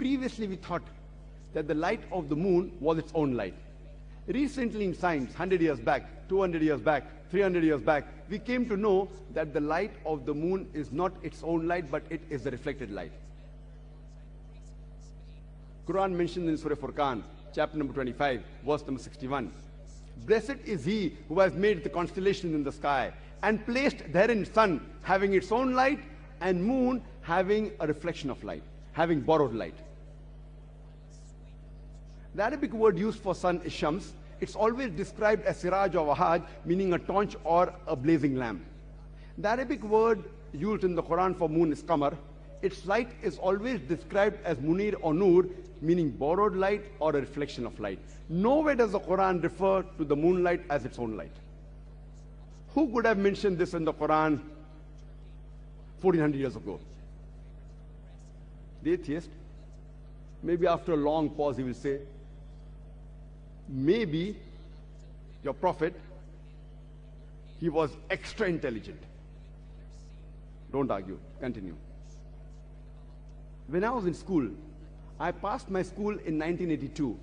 Previously, we thought that the light of the moon was its own light. Recently in science, 100 years back, 200 years back, 300 years back, we came to know that the light of the moon is not its own light, but it is the reflected light. Quran mentioned in Surah Furqan, chapter number 25, verse number 61. Blessed is he who has made the constellations in the sky and placed therein sun having its own light and moon having a reflection of light, having borrowed light. The Arabic word used for sun is shams. It's always described as siraj or wahaj, meaning a torch or a blazing lamp. The Arabic word used in the Quran for moon is qamar. Its light is always described as munir or nur, meaning borrowed light or a reflection of light. Nowhere does the Quran refer to the moonlight as its own light. Who could have mentioned this in the Quran 1400 years ago? The atheist. Maybe after a long pause he will say, maybe your prophet, he was extra intelligent. Don't argue, continue. When I was in school, I passed my school in 1982.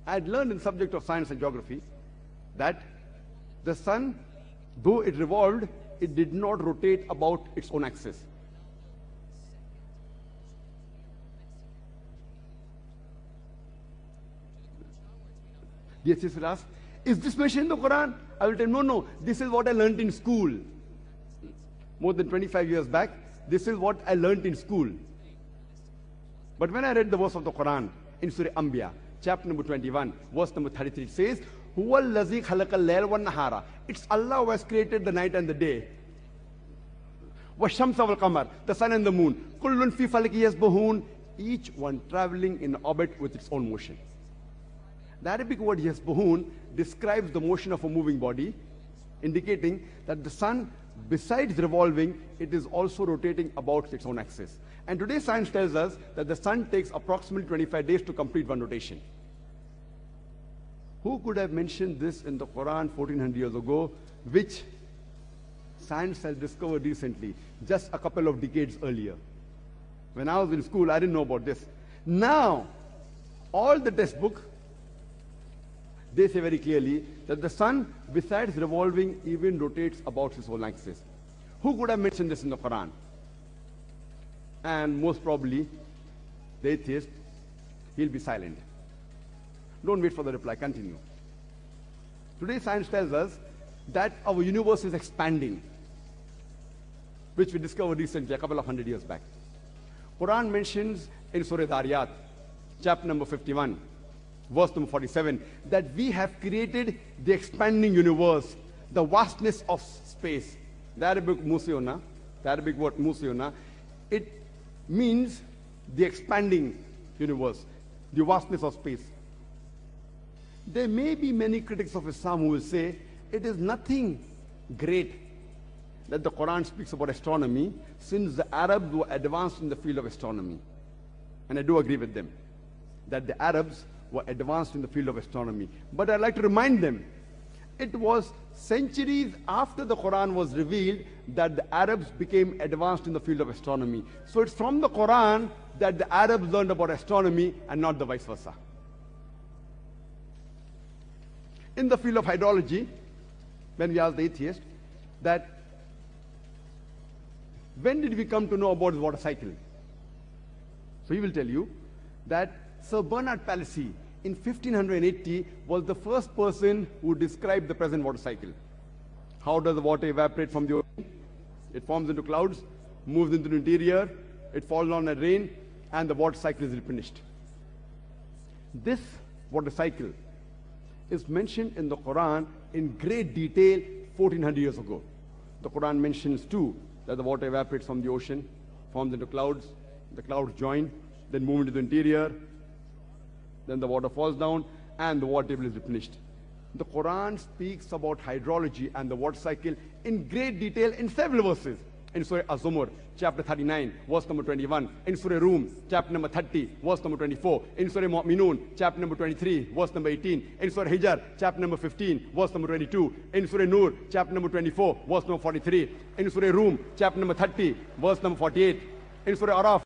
I had learned in the subject of science and geography that the sun, though it revolved, it did not rotate about its own axis. Yes, will ask, is this mentioned in the Quran? I will tell him, no, this is what I learned in school. More than 25 years back, this is what I learned in school. But when I read the verse of the Quran in Surah Anbiya, chapter number 21, verse number 33, it says, Huwa allazi khalaqa al-layla wan-nahara. It's Allah who has created the night and the day. Wash-shamsa wal-qamar, the sun and the moon. Kullun fi falaki yasbahun, each one traveling in orbit with its own motion. The Arabic word yasbahun describes the motion of a moving body, indicating that the sun, besides revolving, it is also rotating about its own axis. And today science tells us that the sun takes approximately 25 days to complete one rotation. Who could have mentioned this in the Quran 1400 years ago, which science has discovered recently, just a couple of decades earlier? When I was in school, I didn't know about this. Now, all the textbooks, they say very clearly that the sun, besides revolving, even rotates about its own axis. Who could have mentioned this in the Quran? And most probably, the atheist, he'll be silent. Don't wait for the reply, continue. Today science tells us that our universe is expanding, which we discovered recently, a couple of 100 years back. Quran mentions in Surah Dariyat, chapter number 51, verse number 47, that we have created the expanding universe, the vastness of space. The Arabic musiona, the Arabic word musiona, it means the expanding universe, the vastness of space. There may be many critics of Islam who will say it is nothing great that the Quran speaks about astronomy, since the Arabs were advanced in the field of astronomy. And I do agree with them that the Arabs were advanced in the field of astronomy. But I'd like to remind them, it was centuries after the Quran was revealed that the Arabs became advanced in the field of astronomy. So it's from the Quran that the Arabs learned about astronomy and not the vice versa. In the field of hydrology, when we asked the atheist that when did we come to know about the water cycle? So he will tell you that Sir Bernard Palissy in 1580 was the first person who described the present water cycle. How does the water evaporate from the ocean? It forms into clouds, moves into the interior, it falls on a rain, and the water cycle is replenished. This water cycle is mentioned in the Quran in great detail 1400 years ago. The Quran mentions too that the water evaporates from the ocean, forms into clouds, the clouds join, then move into the interior, then the water falls down, and the water table is replenished. The Quran speaks about hydrology and the water cycle in great detail in several verses. In Surah Az-Zumar, chapter 39, verse number 21. In Surah Rum, chapter number 30, verse number 24. In Surah Mu'minun, chapter number 23, verse number 18. In Surah Hijr, chapter number 15, verse number 22. In Surah Nur, chapter number 24, verse number 43. In Surah Rum, chapter number 30, verse number 48. In Surah Araf,